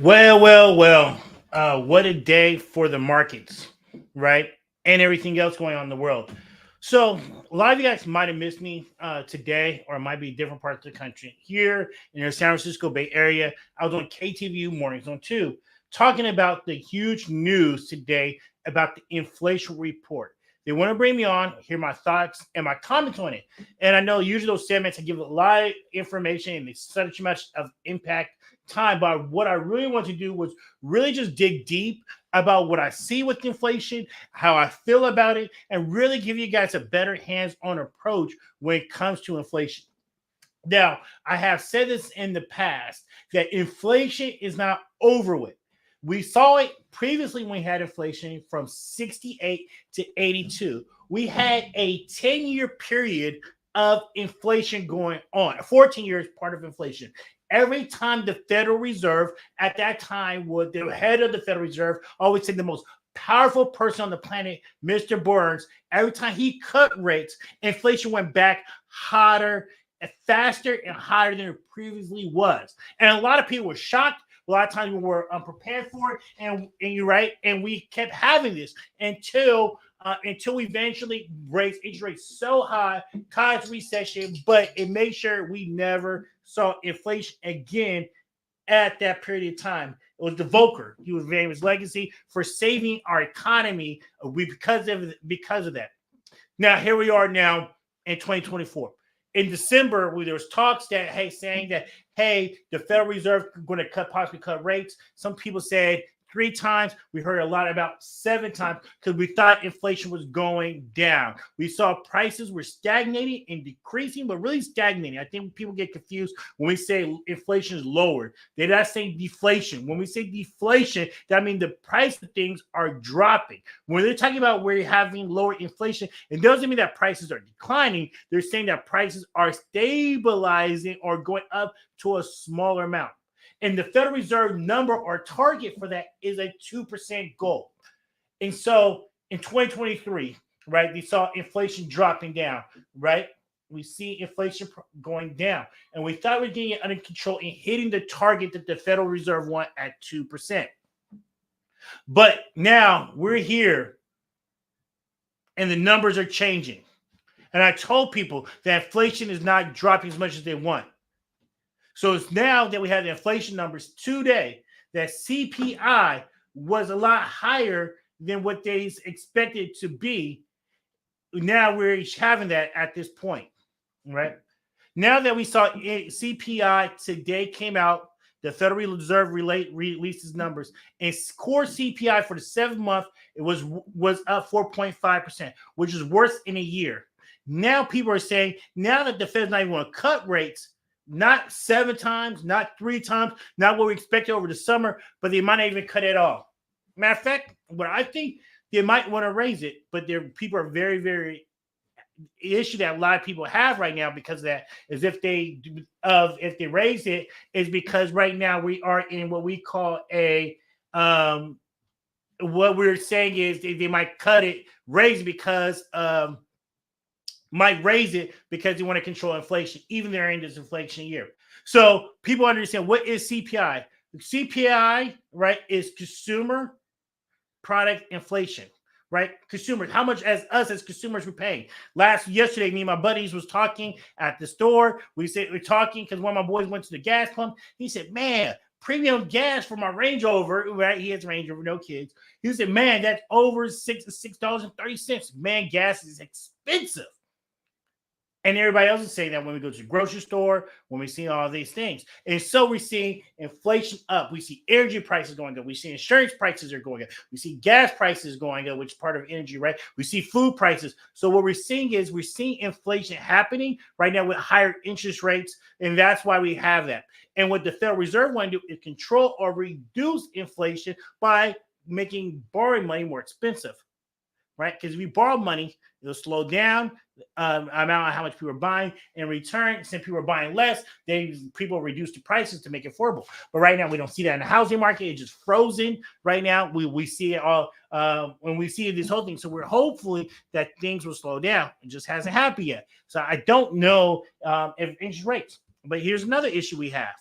Well. What a day for the markets, right? And everything else going on in the world. So, a lot of you guys might have missed me today, or it might be different parts of the country. Here in the San Francisco Bay Area, I was on KTVU Mornings on 2 talking about the huge news today about the inflation report. They want to bring me on, hear my thoughts and my comments on it. And I know usually those segments I give a lot of information and it's such much of impact time. But what I really want to do was really just dig deep about what I see with inflation, how I feel about it, and really give you guys a better hands-on approach when it comes to inflation. Now, I have said this in the past that inflation is not over with. We saw it previously when we had inflation from 68 to 82. We had a 10-year period of inflation going on. 14 years part of inflation. Every time the Federal Reserve at that time would the head of the Federal Reserve always said the most powerful person on the planet, Mr. Burns, every time he cut rates, inflation went back hotter and faster and higher than it previously was. And a lot of people were shocked. A lot of times we were unprepared for it, and you're right. And we kept having this until we eventually raised interest rates so high, caused recession, but it made sure we never saw inflation again at that period of time. It was the Volcker. He was famous legacy for saving our economy because of that. Now here we are now in 2024. In December, there was talks that saying that the Federal Reserve going to possibly cut rates. Some people said 3 times. We heard a lot about 7 times because we thought inflation was going down. We saw prices were stagnating and decreasing, but really stagnating. I think people get confused when we say inflation is lowered. They're not saying deflation. When we say deflation, that means the price of things are dropping. When they're talking about where you're having lower inflation, it doesn't mean that prices are declining. They're saying that prices are stabilizing or going up to a smaller amount. And the Federal Reserve number or target for that is a 2% goal. And so in 2023, right, we saw inflation dropping down, right? We see inflation going down. And we thought we were getting it under control and hitting the target that the Federal Reserve want at 2%. But now we're here and the numbers are changing. And I told people that inflation is not dropping as much as they want. So it's now that we have the inflation numbers today, that CPI was a lot higher than what they expected to be. Now we're having that at this point, right? Now that we saw CPI today came out, the Federal Reserve releases numbers, and core CPI for the 7th month, it was up 4.5%, which is worse in a year. Now people are saying, now that the Fed's not even going to cut rates, not 7 times, not 3 times, not what we expected over the summer, but they might not even cut it all. Matter of fact, what I think they might want to raise it, but people are very, very issue that a lot of people have right now because of that is if they raise it is because right now we are in what we call a what we're saying is they might raise it because they want to control inflation, even they're in this inflation year. So people understand what is CPI. CPI, right, is consumer product inflation, right? Consumers, how much as consumers we're paying. Yesterday, me and my buddies was talking at the store. We're talking because one of my boys went to the gas pump. He said, man, premium gas for my Range Rover, right? He has a Range Rover, no kids. He said, man, that's over $6.30. Man, gas is expensive. And everybody else is saying that when we go to the grocery store, when we see all these things. And so we're seeing inflation up. We see energy prices going up. We see insurance prices are going up. We see gas prices going up, which is part of energy, right? We see food prices. So what we're seeing is inflation happening right now with higher interest rates. And that's why we have that. And what the Federal Reserve want to do is control or reduce inflation by making borrowing money more expensive, right? Because if we borrow money, it'll slow down amount of how much people are buying. In return, since people are buying less, people reduce the prices to make it affordable. But right now, we don't see that in the housing market. It's just frozen right now. We see it all when we see this whole thing. So we're hopefully that things will slow down. It just hasn't happened yet. So I don't know if interest rates. But here's another issue we have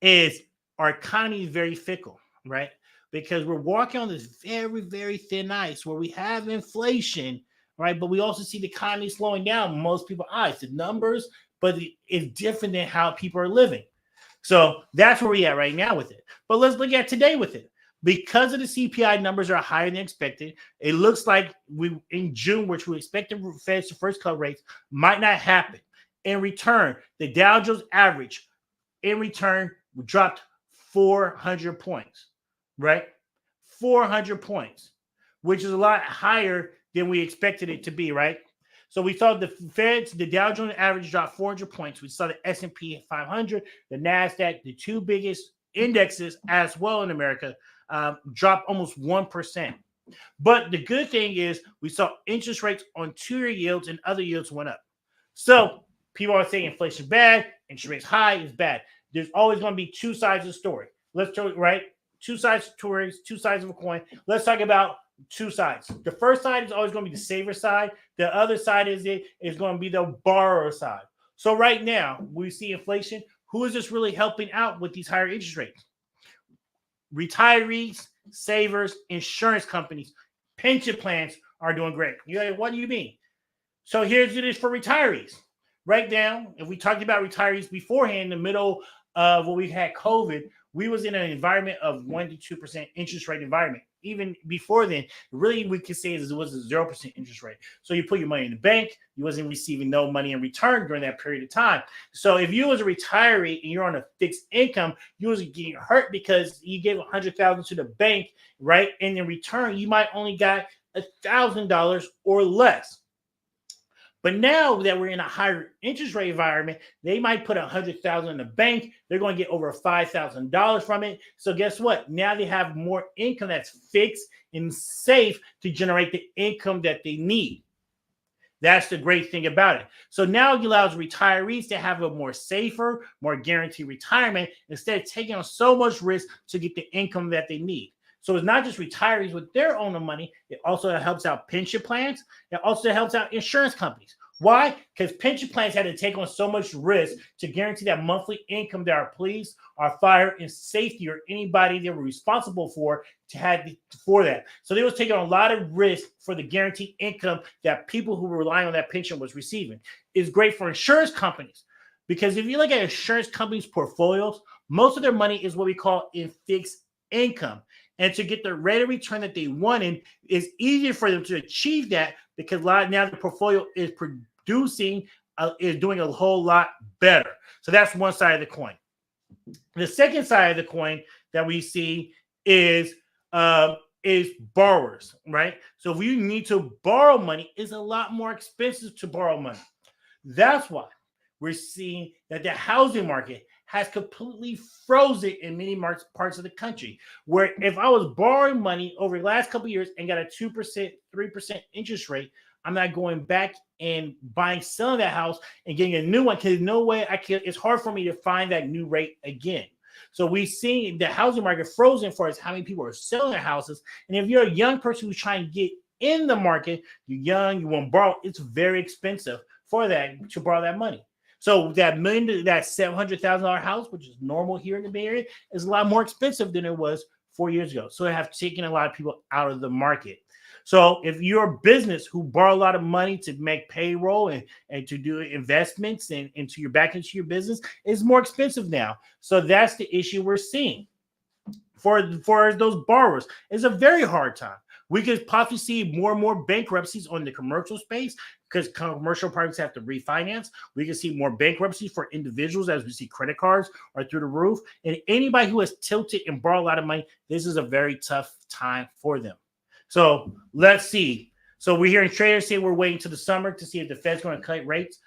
is our economy is very fickle, right? Because we're walking on this very, very thin ice where we have inflation, right? But we also see the economy slowing down. Most people's eyes, the numbers, but it's different than how people are living. So that's where we're at right now with it. But let's look at today with it. Because of the CPI numbers are higher than expected, it looks like we in June, which we expect the Fed's first cut rates, might not happen. In return, the Dow Jones average in return dropped 400 points, right? 400 points, which is a lot higher than we expected it to be, right? So we saw the Dow Jones average dropped 400 points. We saw the S&P 500, the NASDAQ, the two biggest indexes as well in America, dropped almost 1%. But the good thing is we saw interest rates on two-year yields and other yields went up. So people are saying inflation bad, interest rates high is bad. There's always going to be two sides of the story. Let's talk, right? Two sides of stories, two sides of a coin. Let's talk about two sides. The first side is always going to be the saver side. The other side is going to be the borrower side. So right now we see inflation. Who is this really helping out with these higher interest rates? Retirees, savers, insurance companies, pension plans are doing great. You're like, what do you mean? So here's it is for retirees. Right now, if we talked about retirees beforehand, in the middle of when we had COVID, we was in an environment of 1% to 2% interest rate environment. Even before then, really we could say it was a 0% interest rate. So you put your money in the bank, you wasn't receiving no money in return during that period of time. So if you was a retiree and you're on a fixed income, you was getting hurt because you gave $100,000 to the bank, right? And in return, you might only got $1,000 or less. But now that we're in a higher interest rate environment, they might put $100,000 in the bank. They're going to get over $5,000 from it. So guess what? Now they have more income that's fixed and safe to generate the income that they need. That's the great thing about it. So now it allows retirees to have a more safer, more guaranteed retirement instead of taking on so much risk to get the income that they need. So it's not just retirees with their own money. It also helps out pension plans. It also helps out insurance companies. Why? Because pension plans had to take on so much risk to guarantee that monthly income that our police, our fire, and safety, or anybody they were responsible for to have for that. So they was taking on a lot of risk for the guaranteed income that people who were relying on that pension was receiving. It's great for insurance companies because if you look at insurance companies' portfolios, most of their money is what we call in fixed income. And to get the rate of return that they wanted, it's easier for them to achieve that because now the portfolio is producing, is doing a whole lot better. So that's one side of the coin. The second side of the coin that we see is borrowers, right? So if you need to borrow money, it's a lot more expensive to borrow money. That's why we're seeing that the housing market has completely frozen in many parts of the country, where if I was borrowing money over the last couple of years and got a 2%, 3% interest rate, I'm not going back and selling that house and getting a new one because no way it's hard for me to find that new rate again. So we've seen the housing market frozen for us, how many people are selling their houses. And if you're a young person who's trying to get in the market, you're young, you want to borrow, it's very expensive for that to borrow that money. So that $700,000 house, which is normal here in the Bay Area, is a lot more expensive than it was 4 years ago. So it have taken a lot of people out of the market. So if you're a business who borrow a lot of money to make payroll and to do investments and back into your business, it's more expensive now. So that's the issue we're seeing for those borrowers. It's a very hard time. We could possibly see more and more bankruptcies on the commercial space because commercial properties have to refinance. We can see more bankruptcies for individuals as we see credit cards are through the roof. And anybody who has tilted and borrowed a lot of money, this is a very tough time for them. So let's see. So we're hearing traders say we're waiting till the summer to see if the Fed's going to cut rates.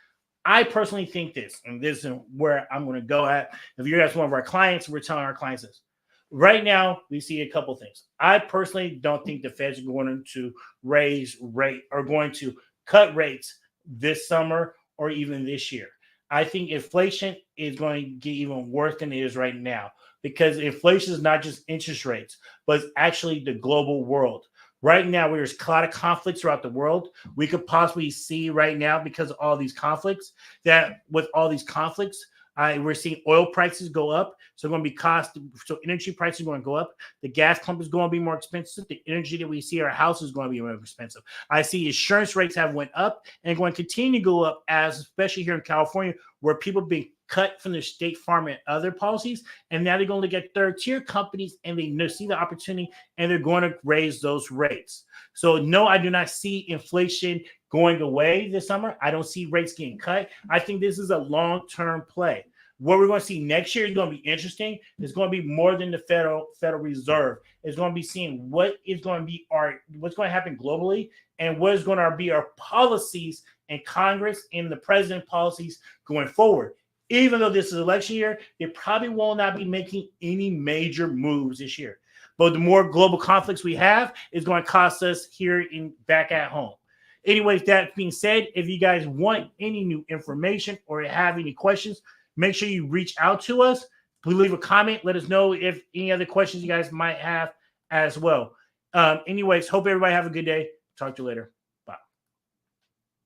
I personally think this, and this is where I'm going to go at. If you're one of our clients, we're telling our clients this. Right now, we see a couple things. I personally don't think the Fed's going to raise rate or going to cut rates this summer or even this year. I think inflation is going to get even worse than it is right now because inflation is not just interest rates, but it's actually the global world. Right now, there's a lot of conflicts throughout the world. We could possibly see right now, because of all these conflicts, that with all these conflicts, We're seeing oil prices go up, so going to be cost. So energy prices are going to go up. The gas pump is going to be more expensive. The energy that we see at our house is going to be more expensive. I see insurance rates have went up and going to continue to go up, as especially here in California, where people are being cut from their state farm and other policies, and now they're going to look at third-tier companies and they see the opportunity and they're going to raise those rates. So no, I do not see inflation going away this summer. I don't see rates getting cut. I think this is a long-term play. What we're going to see next year is going to be interesting. It's going to be more than the Federal Reserve. It's going to be seeing what is going to be what's going to happen globally and what is going to be our policies in Congress and the president policies going forward. Even though this is election year, they probably will not be making any major moves this year. But the more global conflicts we have is going to cost us here back at home. Anyways, that being said, if you guys want any new information or have any questions, make sure you reach out to us. Please leave a comment. Let us know if any other questions you guys might have as well. Anyways, hope everybody have a good day. Talk to you later.